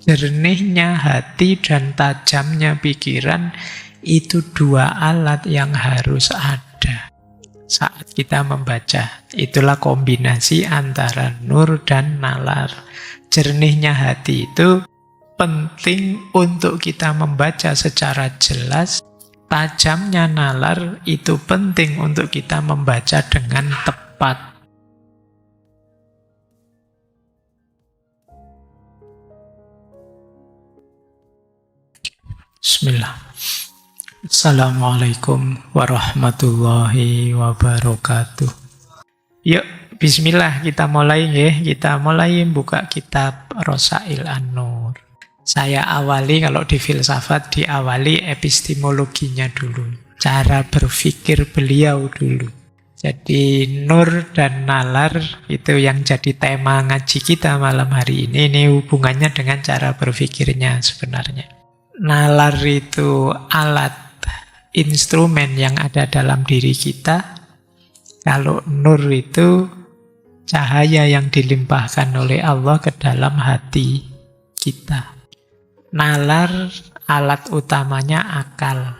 Jernihnya hati dan tajamnya pikiran itu dua alat yang harus ada saat kita membaca. Itulah kombinasi antara nur dan nalar. Jernihnya hati itu penting untuk kita membaca secara jelas. Tajamnya nalar itu penting untuk kita membaca dengan tepat. Bismillah. Assalamualaikum warahmatullahi wabarakatuh. Yuk, bismillah kita mulai ya. Kita mulai buka kitab Rosail An-Nur. Saya awali, kalau di filsafat diawali epistemologinya dulu. Cara berpikir beliau dulu. Jadi nur dan nalar itu yang jadi tema ngaji kita malam hari ini. Ini hubungannya dengan cara berpikirnya sebenarnya. Nalar itu alat, instrumen yang ada dalam diri kita. Kalau nur itu cahaya yang dilimpahkan oleh Allah ke dalam hati kita. Nalar, alat utamanya akal.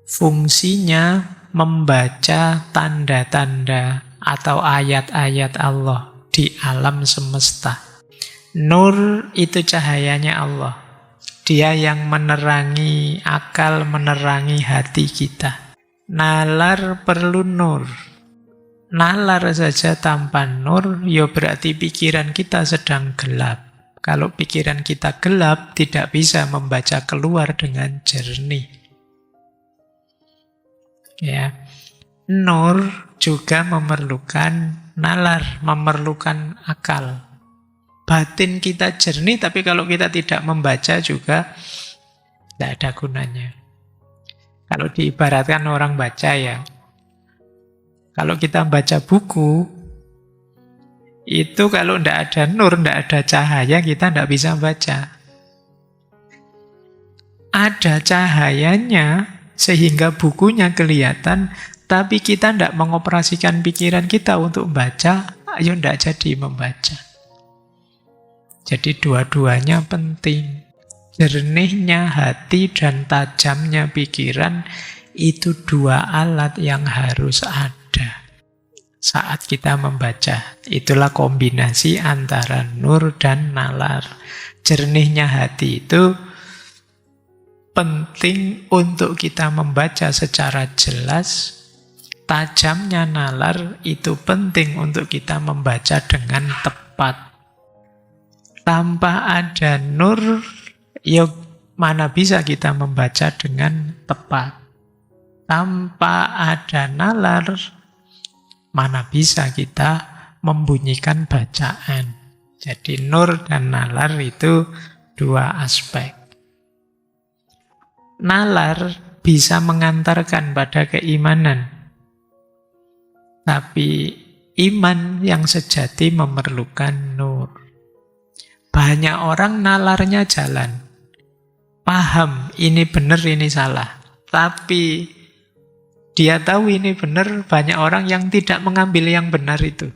Fungsinya membaca tanda-tanda atau ayat-ayat Allah di alam semesta. Nur itu cahayanya Allah. Dia yang menerangi akal, menerangi hati kita. Nalar perlu nur. Nalar saja tanpa nur, ya berarti pikiran kita sedang gelap. Kalau pikiran kita gelap, tidak bisa membaca keluar dengan jernih. Ya. Nur juga memerlukan nalar, memerlukan akal. Batin kita jernih, tapi kalau kita tidak membaca juga tidak ada gunanya. Kalau diibaratkan orang baca ya, kalau kita baca buku, itu kalau tidak ada nur, tidak ada cahaya, kita tidak bisa baca. Ada cahayanya sehingga bukunya kelihatan, tapi kita tidak mengoperasikan pikiran kita untuk membaca, ayo tidak jadi membaca. Jadi dua-duanya penting. Jernihnya hati dan tajamnya pikiran itu dua alat yang harus ada saat kita membaca. Itulah kombinasi antara nur dan nalar. Jernihnya hati itu penting untuk kita membaca secara jelas. Tajamnya nalar itu penting untuk kita membaca dengan tepat. Tanpa ada nur, ya mana bisa kita membaca dengan tepat. Tanpa ada nalar, mana bisa kita membunyikan bacaan. Jadi nur dan nalar itu dua aspek. Nalar bisa mengantarkan pada keimanan. Tapi iman yang sejati memerlukan nur. Banyak orang nalarnya jalan. Paham ini benar, ini salah. Tapi dia tahu ini benar, banyak orang yang tidak mengambil yang benar itu.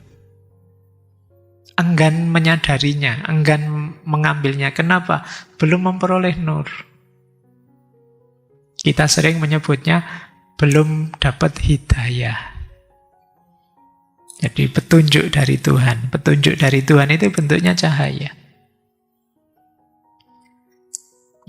Enggan menyadarinya, enggan mengambilnya. Kenapa? Belum memperoleh nur. Kita sering menyebutnya belum dapat hidayah. Jadi petunjuk dari Tuhan. Petunjuk dari Tuhan itu bentuknya cahaya.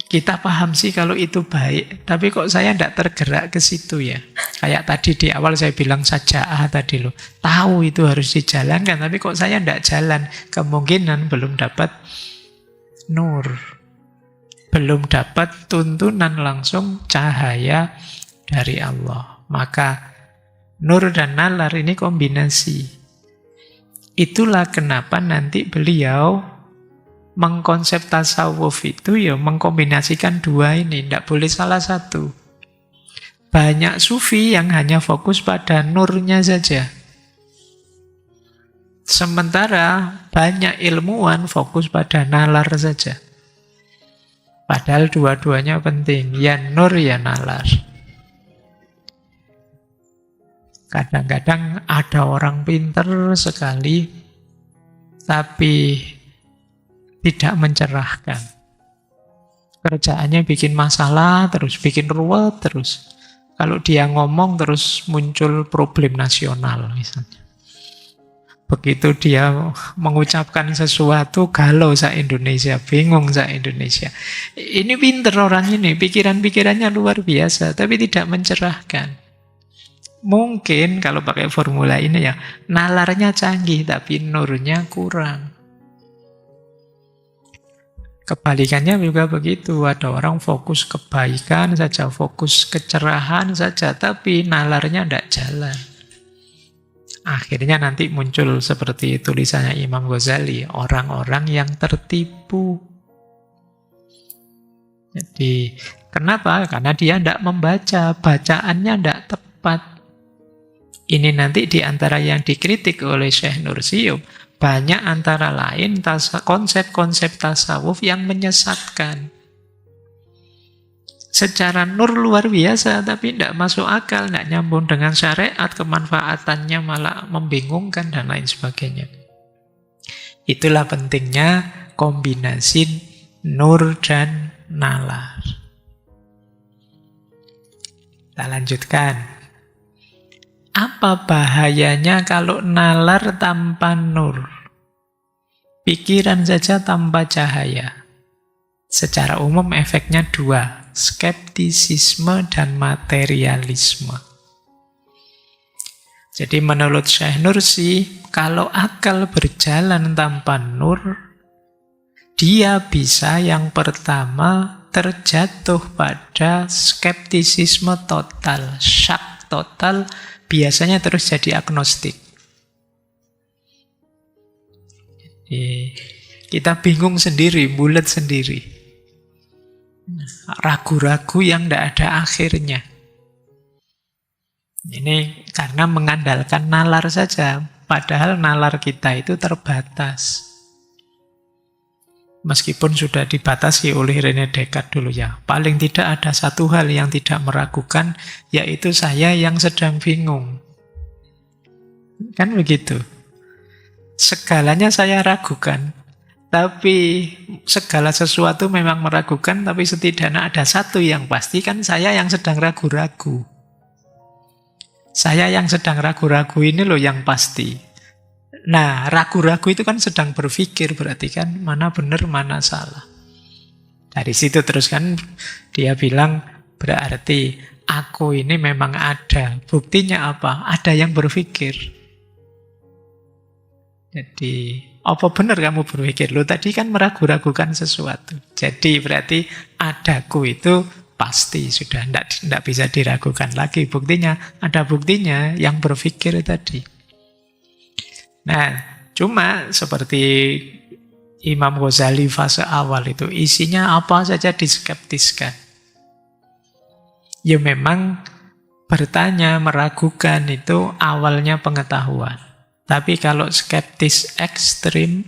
Kita paham sih kalau itu baik, tapi kok saya tidak tergerak ke situ ya. Kayak tadi di awal saya bilang saja'ah tadi loh. Tahu itu harus dijalankan, tapi kok saya tidak jalan. Kemungkinan belum dapat nur. Belum dapat tuntunan langsung cahaya dari Allah. Maka nur dan nalar ini kombinasi. Itulah kenapa nanti beliau mengkonsep tasawuf itu ya mengkombinasikan dua ini, tidak boleh salah satu. Banyak sufi yang hanya fokus pada nurnya saja. Sementara banyak ilmuwan fokus pada nalar saja. Padahal dua-duanya penting, ya nur ya nalar. Kadang-kadang ada orang pinter sekali, tapi tidak mencerahkan. Kerjaannya bikin masalah terus, bikin ruwet terus. Kalau dia ngomong terus muncul problem nasional misalnya. Begitu dia mengucapkan sesuatu, galau se-Indonesia, bingung se-Indonesia. Ini pinter orang ini, pikiran-pikirannya luar biasa, tapi tidak mencerahkan. Mungkin kalau pakai formula ini ya, nalarnya canggih, tapi nurnya kurang. Kebalikannya juga begitu, ada orang fokus kebaikan saja, fokus kecerahan saja, tapi nalarnya tidak jalan. Akhirnya nanti muncul seperti tulisannya Imam Ghazali, orang-orang yang tertipu. Jadi, kenapa? Karena dia tidak membaca, bacaannya tidak tepat. Ini nanti di antara yang dikritik oleh Syekh Nursium, banyak antara lain konsep-konsep tasawuf yang menyesatkan. Secara nur luar biasa, tapi tidak masuk akal, tidak nyambung dengan syariat, kemanfaatannya malah membingungkan, dan lain sebagainya. Itulah pentingnya kombinasi nur dan nalar. Kita lanjutkan. Apa bahayanya kalau nalar tanpa nur? Pikiran saja tanpa cahaya. Secara umum efeknya dua, skeptisisme dan materialisme. Jadi menurut Syekh Nursi, kalau akal berjalan tanpa nur, dia bisa yang pertama terjatuh pada skeptisisme total, syak total, biasanya terus jadi agnostik. Jadi, kita bingung sendiri, bulat sendiri. Ragu-ragu yang tidak ada akhirnya. Ini karena mengandalkan nalar saja, padahal nalar kita itu terbatas. Meskipun sudah dibatasi oleh René Descartes dulu ya. Paling tidak ada satu hal yang tidak meragukan, yaitu saya yang sedang bingung. Kan begitu. Segalanya saya ragukan. Tapi segala sesuatu memang meragukan, tapi setidaknya ada satu yang pasti, kan saya yang sedang ragu-ragu. Saya yang sedang ragu-ragu ini loh yang pasti. Nah, ragu-ragu itu kan sedang berpikir, berarti kan mana benar, mana salah. Dari situ terus kan dia bilang, berarti aku ini memang ada. Buktinya apa? Ada yang berpikir. Jadi, apa benar kamu berpikir? Lo tadi kan meragu-ragukan sesuatu. Jadi berarti adaku itu pasti sudah tidak bisa diragukan lagi. Buktinya, ada buktinya yang berpikir tadi. Nah, cuma seperti Imam Ghazali fase awal itu, isinya apa saja diskeptiskan. Ya memang bertanya, meragukan itu awalnya pengetahuan. Tapi kalau skeptis ekstrim,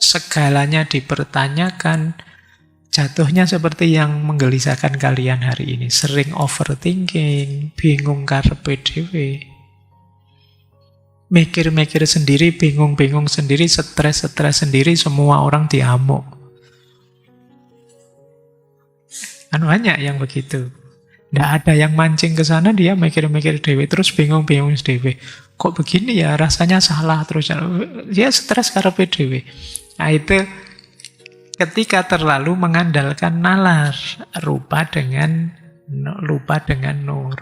segalanya dipertanyakan, jatuhnya seperti yang menggelisahkan kalian hari ini. Sering overthinking, bingung karepe dhewe. Mikir-mikir sendiri, bingung-bingung sendiri, stres-stres sendiri, semua orang diamuk. Kan banyak yang begitu. Tidak ada yang mancing ke sana, dia mikir-mikir dewe, terus bingung-bingung dewe. Kok begini ya, rasanya salah terus. Dia stres karepe dewe. Nah itu ketika terlalu mengandalkan nalar, lupa dengan nur.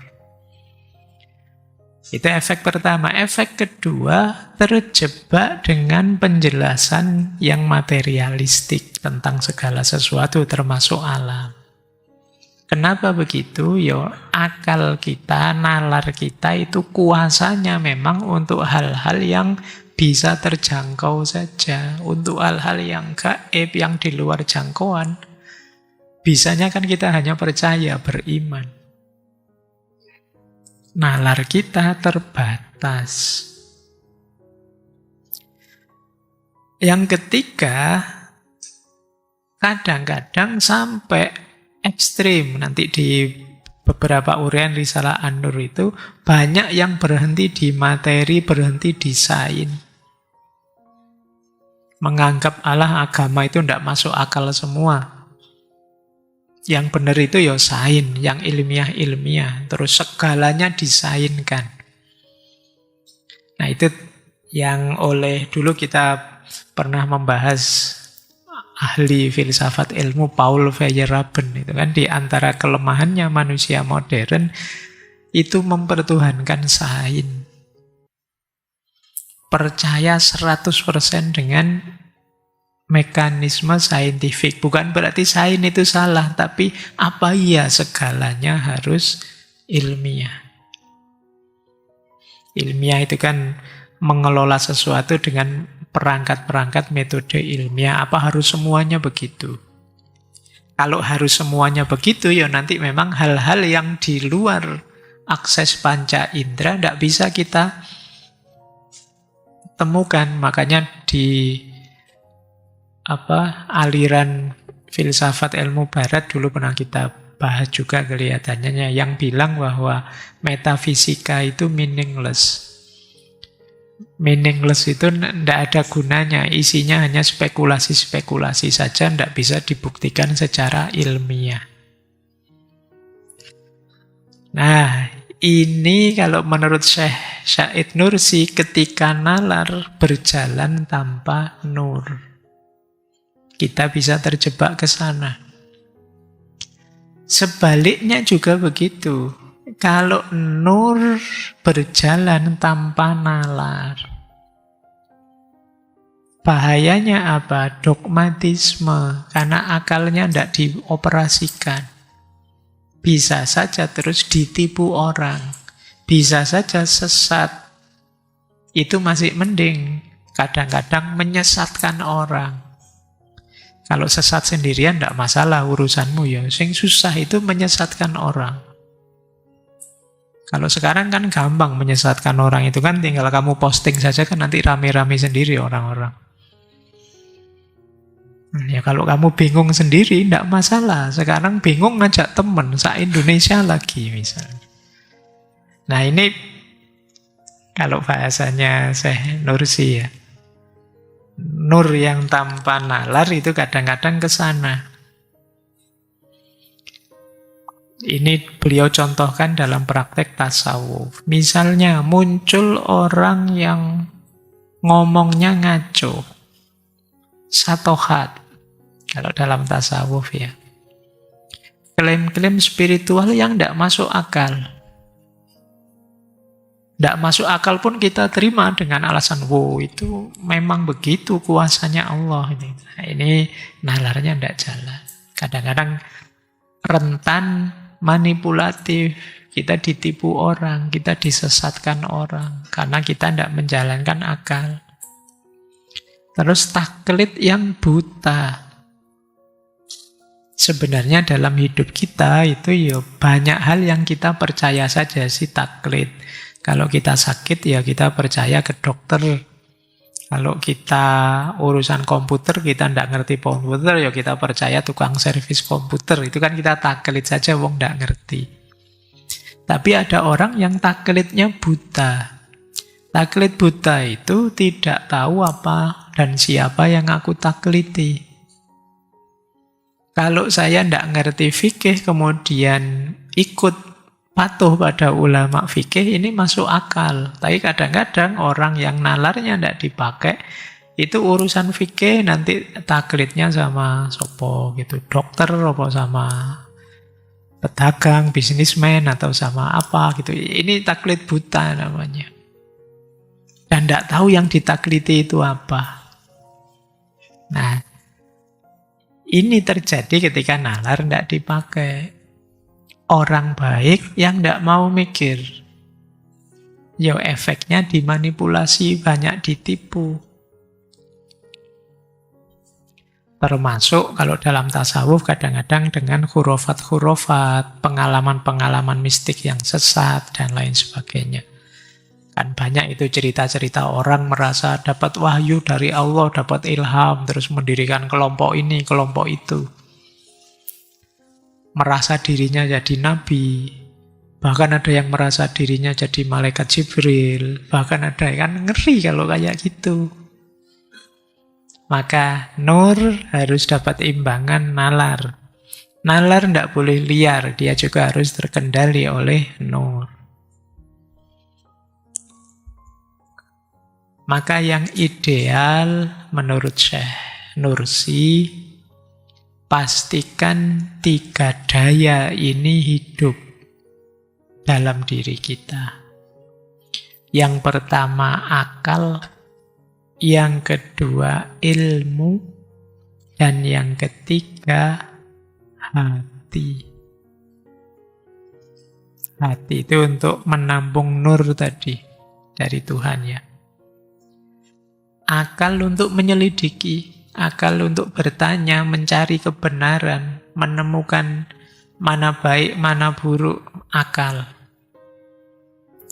Itu efek pertama. Efek kedua, terjebak dengan penjelasan yang materialistik tentang segala sesuatu termasuk alam. Kenapa begitu? Yo, akal kita, nalar kita itu kuasanya memang untuk hal-hal yang bisa terjangkau saja. Untuk hal-hal yang gaib, yang di luar jangkauan, bisanya kan kita hanya percaya, beriman. Nalar kita terbatas. Yang ketiga, kadang-kadang sampai ekstrim. Nanti di beberapa uraian Risalah An-Nur itu banyak yang berhenti di materi, berhenti di sains. Menganggap Allah, agama itu tidak masuk akal semua. Yang benar itu ya sains, yang ilmiah-ilmiah. Terus segalanya disainkan. Nah itu yang oleh dulu kita pernah membahas ahli filsafat ilmu Paul Feyerabend itu kan, di antara kelemahannya manusia modern itu mempertuhankan sains. Percaya 100% dengan mekanisme saintifik. Bukan berarti sains itu salah, tapi apa iya segalanya harus ilmiah. Ilmiah itu kan mengelola sesuatu dengan perangkat-perangkat metode ilmiah. Apa harus semuanya begitu? Kalau harus semuanya begitu, ya nanti memang hal-hal yang di luar akses panca indera tidak bisa kita temukan. Makanya di aliran filsafat ilmu barat dulu pernah kita bahas juga kelihatannya, yang bilang bahwa metafisika itu meaningless. Meaningless itu tidak ada gunanya, isinya hanya spekulasi-spekulasi saja, tidak bisa dibuktikan secara ilmiah. Nah, ini kalau menurut Syekh Syahid Nursi, ketika nalar berjalan tanpa nur. Kita bisa terjebak ke sana. Sebaliknya juga begitu. Kalau nur berjalan tanpa nalar, bahayanya apa? Dogmatisme, karena akalnya tidak dioperasikan. Bisa saja terus ditipu orang, bisa saja sesat. Itu masih mending, kadang-kadang menyesatkan orang. Kalau sesat sendirian tidak masalah urusanmu ya. Yang susah itu menyesatkan orang. Kalau sekarang kan gampang menyesatkan orang itu kan, tinggal kamu posting saja kan nanti rame-rame sendiri orang-orang. Ya kalau kamu bingung sendiri tidak masalah. Sekarang bingung ngajak temen se-Indonesia lagi misalnya. Nah ini kalau bahasanya Syekh Nursi ya. Nur yang tanpa nalar itu kadang-kadang ke sana. Ini beliau contohkan dalam praktek tasawuf. Misalnya muncul orang yang ngomongnya ngaco, satohat, kalau dalam tasawuf ya. Klaim-klaim spiritual yang tidak masuk akal. Tidak masuk akal pun kita terima dengan alasan, wow itu memang begitu kuasanya Allah. Nah, ini nalarnya tidak jalan. Kadang-kadang rentan manipulatif, kita ditipu orang, kita disesatkan orang, karena kita tidak menjalankan akal. Terus taklid yang buta. Sebenarnya dalam hidup kita itu ya banyak hal yang kita percaya saja sih taklid. Kalau kita sakit ya kita percaya ke dokter. Kalau kita urusan komputer, kita tidak ngerti komputer, ya kita percaya tukang servis komputer. Itu kan kita taklid saja, wong tidak ngerti. Tapi ada orang yang taklidnya buta. Taklid buta itu tidak tahu apa dan siapa yang aku taklidi. Kalau saya tidak ngerti fikih, kemudian ikut patuh pada ulama fikih, ini masuk akal. Tapi kadang-kadang orang yang nalarnya tidak dipakai, itu urusan fikih nanti taklidnya sama sopo gitu, dokter apa sama pedagang, bisnismen atau sama apa gitu. Ini taklid buta namanya. Dan tidak tahu yang ditaklidi itu apa. Nah, ini terjadi ketika nalar tidak dipakai. Orang baik yang tidak mau mikir. Ya efeknya dimanipulasi, banyak ditipu. Termasuk kalau dalam tasawuf kadang-kadang dengan khurafat-khurafat, pengalaman-pengalaman mistik yang sesat, dan lain sebagainya. Kan banyak itu cerita-cerita orang merasa dapat wahyu dari Allah, dapat ilham, terus mendirikan kelompok ini, kelompok itu. Merasa dirinya jadi nabi, bahkan ada yang merasa dirinya jadi malaikat Jibril, bahkan ada yang ngeri kalau kayak gitu. Maka nur harus dapat imbangan nalar. Nalar tidak boleh liar, dia juga harus terkendali oleh nur. Maka yang ideal menurut Syekh Nursi, pastikan 3 daya ini hidup dalam diri kita. Yang pertama akal, yang kedua ilmu, dan yang ketiga hati. Hati itu untuk menampung nur tadi dari Tuhan ya. Akal untuk menyelidiki, akal untuk bertanya, mencari kebenaran, menemukan mana baik, mana buruk, akal.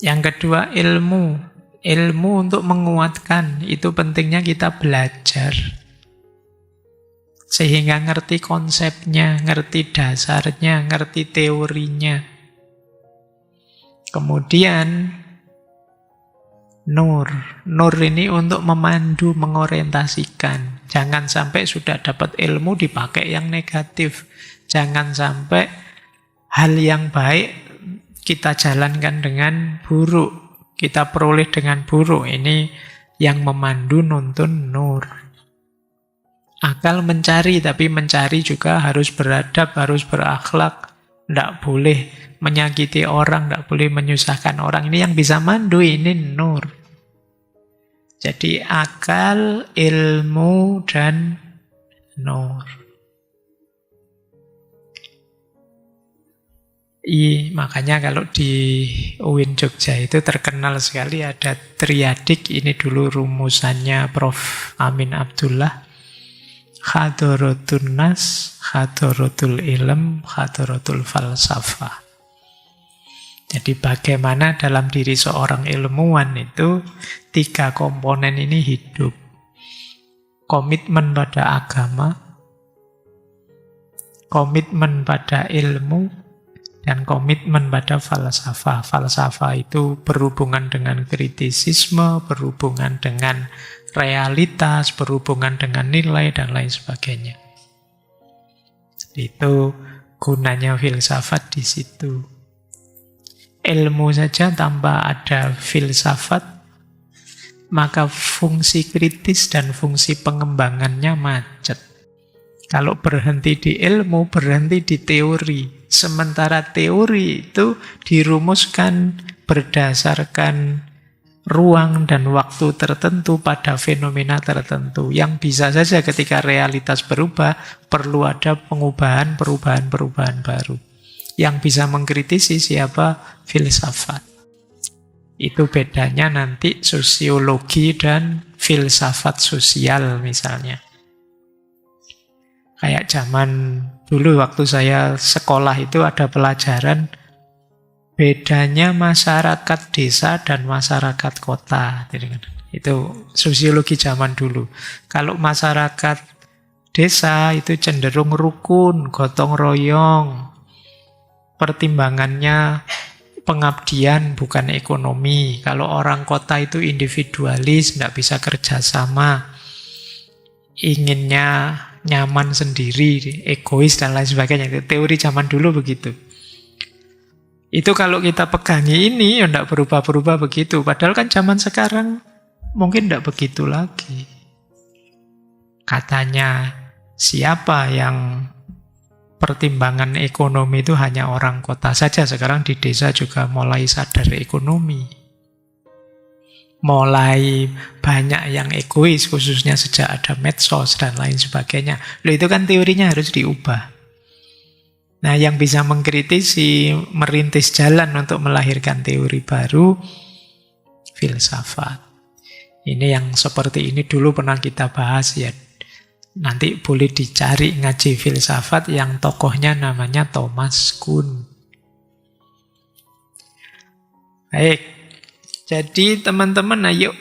Yang kedua ilmu, ilmu untuk menguatkan, itu pentingnya kita belajar. Sehingga ngerti konsepnya, ngerti dasarnya, ngerti teorinya. Kemudian nur. Nur ini untuk memandu, mengorientasikan. Jangan sampai sudah dapat ilmu dipakai yang negatif. Jangan sampai hal yang baik kita jalankan dengan buruk. Kita peroleh dengan buruk. Ini yang memandu nuntun nur. Akal mencari, tapi mencari juga harus beradab, harus berakhlak. Tidak boleh menyakiti orang, tidak boleh menyusahkan orang. Ini yang bisa mandu, ini nur. Jadi akal, ilmu, dan nur. Makanya kalau di UIN Jogja itu terkenal sekali ada triadik. Ini dulu rumusannya Prof. Amin Abdullah. Hadaratul nas, hadaratul ilm, hadaratul falsafah. Jadi bagaimana dalam diri seorang ilmuwan itu 3 komponen ini hidup. Komitmen pada agama, komitmen pada ilmu, dan komitmen pada falsafah. Falsafah itu berhubungan dengan kritisisme, berhubungan dengan realitas, berhubungan dengan nilai, dan lain sebagainya. Itu gunanya filsafat di situ. Ilmu saja tanpa ada filsafat, maka fungsi kritis dan fungsi pengembangannya macet. Kalau berhenti di ilmu, berhenti di teori. Sementara teori itu dirumuskan berdasarkan ruang dan waktu tertentu pada fenomena tertentu. Yang bisa saja ketika realitas berubah, perlu ada perubahan baru. Yang bisa mengkritisi siapa? Filsafat. Itu bedanya nanti sosiologi dan filsafat sosial misalnya. Kayak zaman dulu waktu saya sekolah itu ada pelajaran bedanya masyarakat desa dan masyarakat kota. Itu sosiologi zaman dulu. Kalau masyarakat desa itu cenderung rukun, gotong royong. Pertimbangannya pengabdian bukan ekonomi. Kalau orang kota itu individualis, tidak bisa kerjasama. Inginnya nyaman sendiri, egois dan lain sebagainya. Itu teori zaman dulu begitu. Itu kalau kita pegangi ini, ya tidak berubah-berubah begitu. Padahal kan zaman sekarang mungkin tidak begitu lagi. Katanya siapa yang pertimbangan ekonomi itu hanya orang kota saja. Sekarang di desa juga mulai sadar ekonomi. Mulai banyak yang egois, khususnya sejak ada medsos dan lain sebagainya. Loh, itu kan teorinya harus diubah. Nah, yang bisa mengkritisi, merintis jalan untuk melahirkan teori baru, filsafat. Ini yang seperti ini dulu pernah kita bahas ya. Nanti boleh dicari ngaji filsafat yang tokohnya namanya Thomas Kuhn. Baik, jadi teman-teman ayo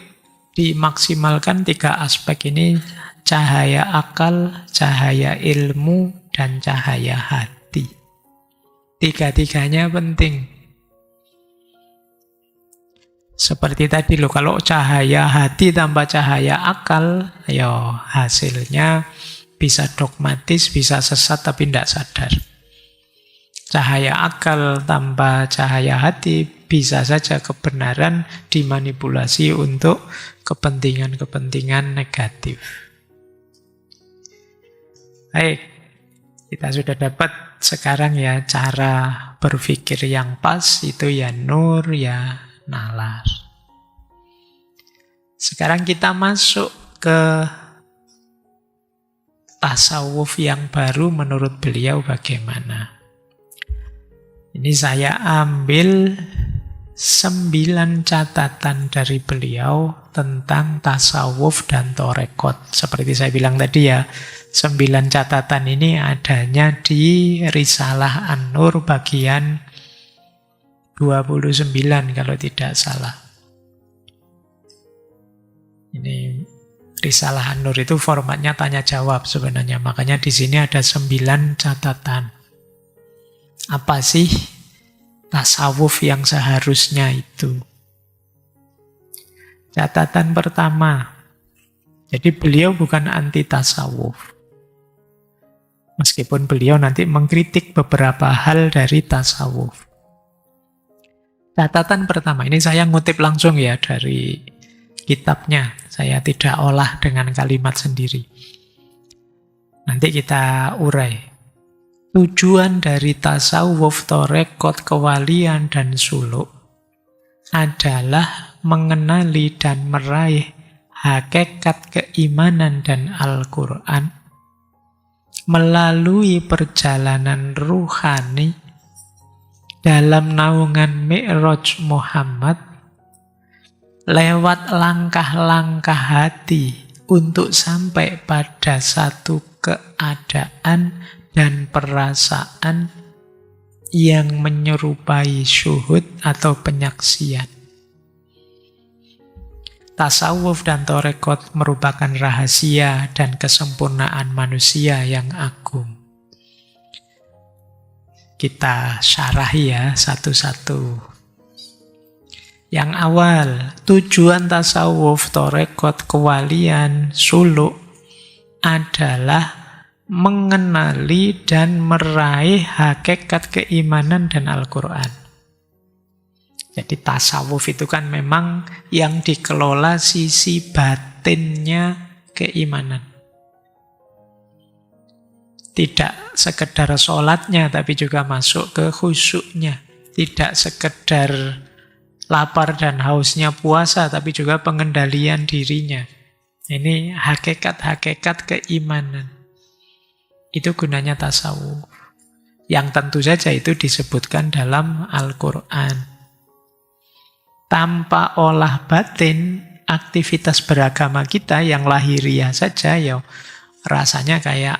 dimaksimalkan 3 aspek ini. Cahaya akal, cahaya ilmu, dan cahaya hati. 3-tiganya penting. Seperti tadi loh, kalau cahaya hati tanpa cahaya akal, ya hasilnya bisa dogmatis, bisa sesat tapi tidak sadar. Cahaya akal tanpa cahaya hati, bisa saja kebenaran dimanipulasi untuk kepentingan-kepentingan negatif. Baik, kita sudah dapat sekarang ya cara berpikir yang pas, itu ya nur, ya nalar. Sekarang kita masuk ke tasawuf yang baru menurut beliau bagaimana. Ini saya ambil 9 catatan dari beliau tentang tasawuf dan torekot. Seperti saya bilang tadi ya, 9 catatan ini adanya di Risalah An-Nur bagian 29 kalau tidak salah. Ini Risalah An-Nur itu formatnya tanya jawab sebenarnya. Makanya di sini ada 9 catatan. Apa sih tasawuf yang seharusnya itu? Catatan pertama. Jadi beliau bukan anti tasawuf. Meskipun beliau nanti mengkritik beberapa hal dari tasawuf. Catatan pertama, ini saya ngutip langsung ya dari kitabnya. Saya tidak olah dengan kalimat sendiri. Nanti kita urai. Tujuan dari tasawuf, torekot, kewalian, dan suluk adalah mengenali dan meraih hakikat keimanan dan Al-Quran melalui perjalanan ruhani dalam naungan Mi'raj Muhammad lewat langkah-langkah hati untuk sampai pada satu keadaan dan perasaan yang menyerupai syuhud atau penyaksian. Tasawuf dan torekot merupakan rahasia dan kesempurnaan manusia yang agung. Kita syarahi ya satu-satu. Yang awal, tujuan tasawuf, torekot, kewalian, suluk adalah mengenali dan meraih hakikat keimanan dan Al-Quran. Jadi tasawuf itu kan memang yang dikelola sisi batinnya keimanan. Tidak sekedar sholatnya, tapi juga masuk ke khusyuknya. Tidak sekedar lapar dan hausnya puasa, tapi juga pengendalian dirinya. Ini hakikat-hakikat keimanan. Itu gunanya tasawuf. Yang tentu saja itu disebutkan dalam Al-Quran. Tanpa olah batin, aktivitas beragama kita yang lahiriah saja, ya rasanya kayak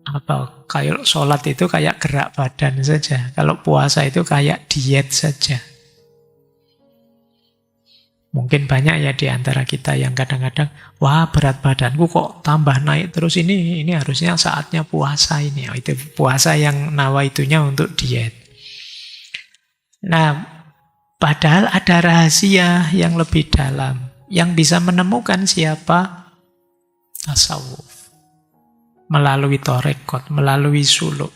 apa? Kayak sholat itu kayak gerak badan saja. Kalau puasa itu kayak diet saja. Mungkin banyak ya di antara kita yang kadang-kadang, wah berat badanku kok tambah naik terus, ini harusnya saatnya puasa ini. Oh, itu puasa yang nawaitunya untuk diet. Nah, padahal ada rahasia yang lebih dalam, yang bisa menemukan siapa tasawuf. Melalui torekot, melalui suluk,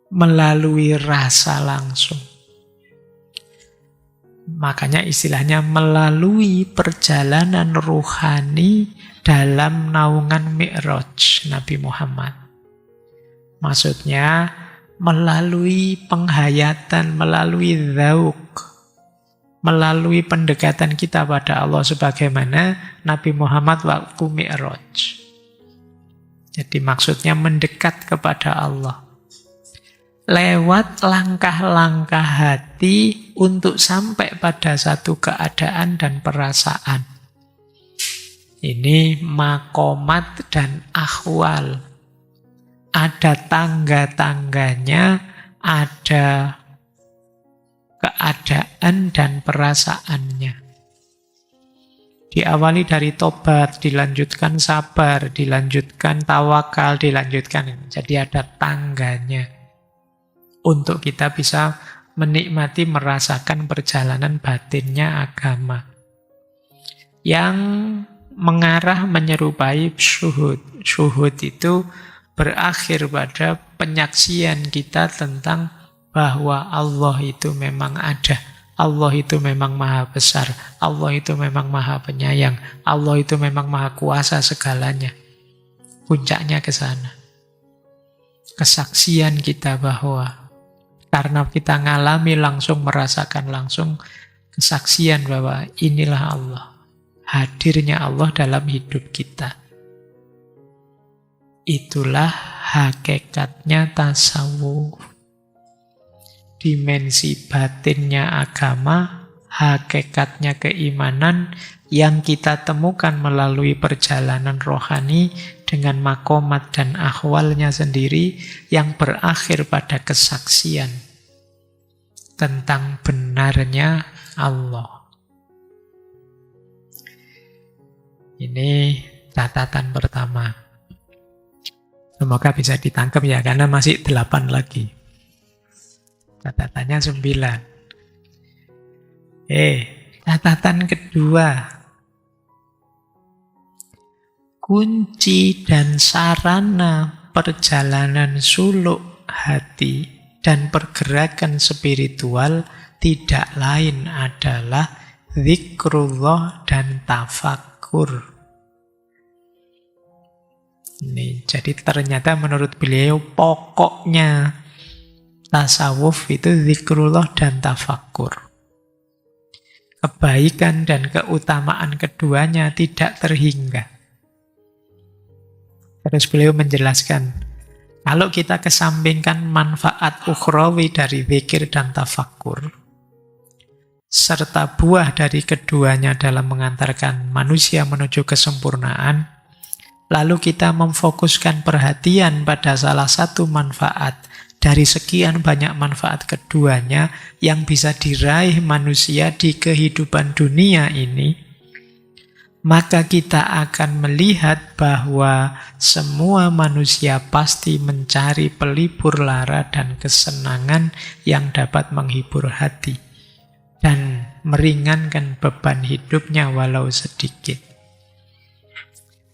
melalui rasa langsung. Makanya istilahnya melalui perjalanan ruhani dalam naungan Mi'raj Nabi Muhammad. Maksudnya melalui penghayatan, melalui dzauq, melalui pendekatan kita pada Allah sebagaimana Nabi Muhammad waktu Mi'raj. Jadi maksudnya mendekat kepada Allah. Lewat langkah-langkah hati untuk sampai pada satu keadaan dan perasaan. Ini makomat dan ahwal. Ada tangga-tangganya, ada keadaan dan perasaannya. Diawali dari tobat, dilanjutkan sabar, dilanjutkan tawakal, dilanjutkan. Jadi ada tangganya. Untuk kita bisa menikmati, merasakan perjalanan batinnya agama. Yang mengarah menyerupai syuhud. Syuhud itu berakhir pada penyaksian kita tentang bahwa Allah itu memang ada. Allah itu memang maha besar. Allah itu memang maha penyayang. Allah itu memang maha kuasa segalanya. Puncaknya ke sana. Kesaksian kita bahwa karena kita ngalami langsung, merasakan langsung, kesaksian bahwa inilah Allah. Hadirnya Allah dalam hidup kita. Itulah hakikatnya tasawuf. Dimensi batinnya agama, hakikatnya keimanan yang kita temukan melalui perjalanan rohani dengan makomat dan akhwalnya sendiri yang berakhir pada kesaksian tentang benarnya Allah. Ini catatan pertama. Semoga bisa ditangkap ya, karena masih 8 lagi. Catatannya 9. Catatan kedua. Kunci dan sarana perjalanan suluk hati dan pergerakan spiritual tidak lain adalah zikrullah dan tafakkur. Ini, jadi ternyata menurut beliau pokoknya tasawuf itu zikrullah dan tafakkur. Kebaikan dan keutamaan keduanya tidak terhingga. Terus beliau menjelaskan, kalau kita kesampingkan manfaat ukhrawi dari zikir dan tafakkur, serta buah dari keduanya dalam mengantarkan manusia menuju kesempurnaan, lalu kita memfokuskan perhatian pada salah satu manfaat dari sekian banyak manfaat keduanya yang bisa diraih manusia di kehidupan dunia ini, maka kita akan melihat bahwa semua manusia pasti mencari pelipur lara dan kesenangan yang dapat menghibur hati dan meringankan beban hidupnya walau sedikit.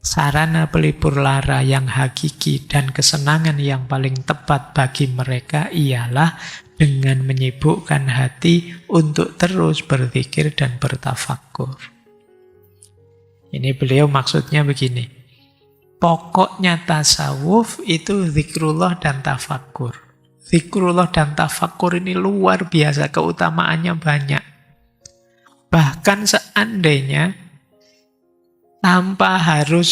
Sarana pelipur lara yang hakiki dan kesenangan yang paling tepat bagi mereka ialah dengan menyibukkan hati untuk terus berzikir dan bertafakkur. Ini beliau maksudnya begini. Pokoknya tasawuf itu zikrullah dan tafakkur. Zikrullah dan tafakkur ini luar biasa, keutamaannya banyak. Bahkan seandainya tanpa harus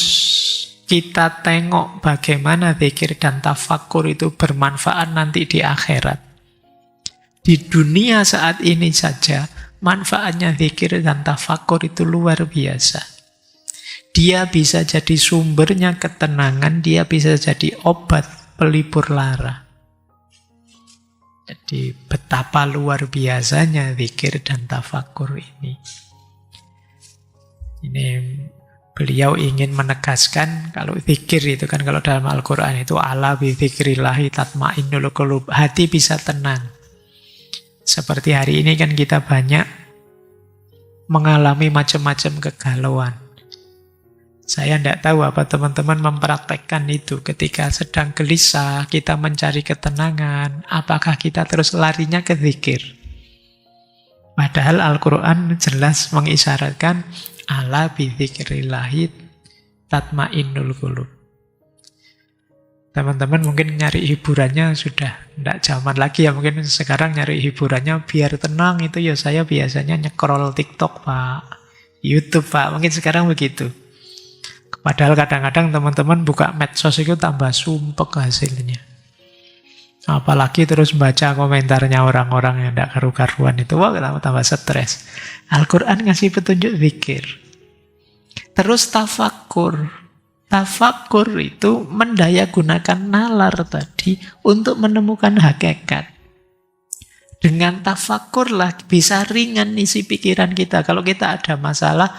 kita tengok bagaimana zikir dan tafakkur itu bermanfaat nanti di akhirat. Di dunia saat ini saja, manfaatnya zikir dan tafakkur itu luar biasa. Dia bisa jadi sumbernya ketenangan, dia bisa jadi obat pelipur lara. Jadi betapa luar biasanya zikir dan tafakkur ini. Ini beliau ingin menegaskan kalau zikir itu kan kalau dalam Al-Quran itu ala bi dzikrillahi tatma'innul qulub, hati bisa tenang. Seperti hari ini kan kita banyak mengalami macam-macam kegalauan. Saya tidak tahu apa teman-teman mempraktekkan itu ketika sedang gelisah, kita mencari ketenangan, apakah kita terus larinya ke zikir? Padahal Al-Quran jelas mengisyaratkan ala bi dzikrillahi tatma'innul qulub. Teman-teman mungkin nyari hiburannya sudah tidak zaman lagi ya, mungkin sekarang nyari hiburannya biar tenang itu ya saya biasanya nyekrol TikTok Pak, YouTube Pak, mungkin sekarang begitu. Padahal kadang-kadang teman-teman buka medsos itu tambah sumpek hasilnya. Apalagi terus baca komentarnya orang-orang yang tidak karu-karuan itu, wah tambah stres. Al-Quran ngasih petunjuk zikir. Terus tafakkur. Tafakkur itu mendayagunakan nalar tadi untuk menemukan hakikat. Dengan tafakkurlah bisa ringan isi pikiran kita. Kalau kita ada masalah,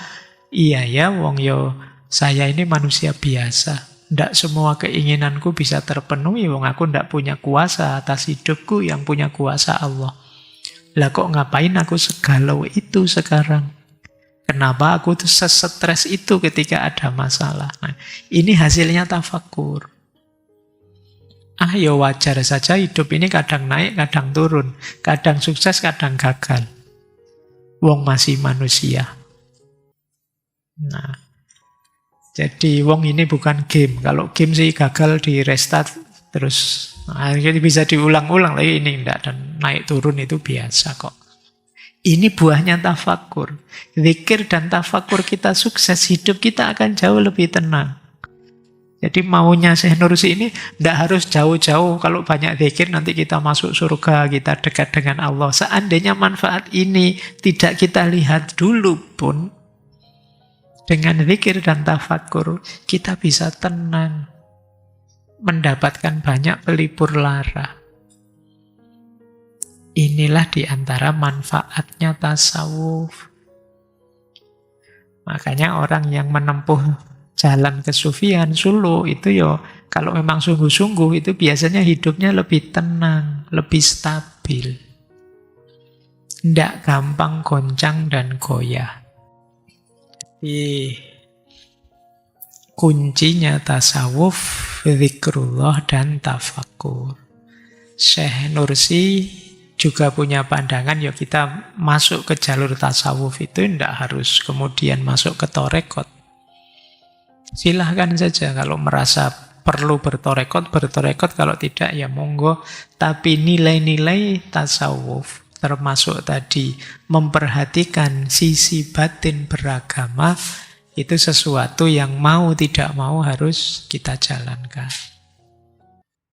iya ya wong yo saya ini manusia biasa. Tidak semua keinginanku bisa terpenuhi, wong aku tidak punya kuasa atas hidupku, yang punya kuasa Allah. Lah kok ngapain aku segalau itu sekarang? Kenapa aku tuh sesetres itu ketika ada masalah? Nah, ini hasilnya tafakkur. Ya wajar saja hidup ini kadang naik, kadang turun. Kadang sukses, kadang gagal. Wong masih manusia. Nah, jadi wong ini bukan game. Kalau game sih gagal di restart terus akhirnya bisa diulang-ulang lagi, ini enggak, dan naik turun itu biasa kok. Ini buahnya tafakur. Zikir dan tafakur kita sukses, hidup kita akan jauh lebih tenang. Jadi maunya Syekh Nursi ini tidak harus jauh-jauh. Kalau banyak zikir nanti kita masuk surga, kita dekat dengan Allah. Seandainya manfaat ini tidak kita lihat dulu pun, dengan zikir dan tafakur kita bisa tenang, mendapatkan banyak pelipur lara. Inilah diantara manfaatnya tasawuf. Makanya orang yang menempuh jalan kesufian, suluk itu kalau memang sungguh-sungguh itu biasanya hidupnya lebih tenang, lebih stabil. Tidak gampang goncang dan goyah. Kuncinya tasawuf, zikrullah dan tafakur. Syekh Nursi juga punya pandangan, kita masuk ke jalur tasawuf itu tidak harus kemudian masuk ke torekot. Silahkan saja kalau merasa perlu bertorekot, kalau tidak ya monggo. Tapi nilai-nilai tasawuf termasuk tadi memperhatikan sisi batin beragama, itu sesuatu yang mau tidak mau harus kita jalankan.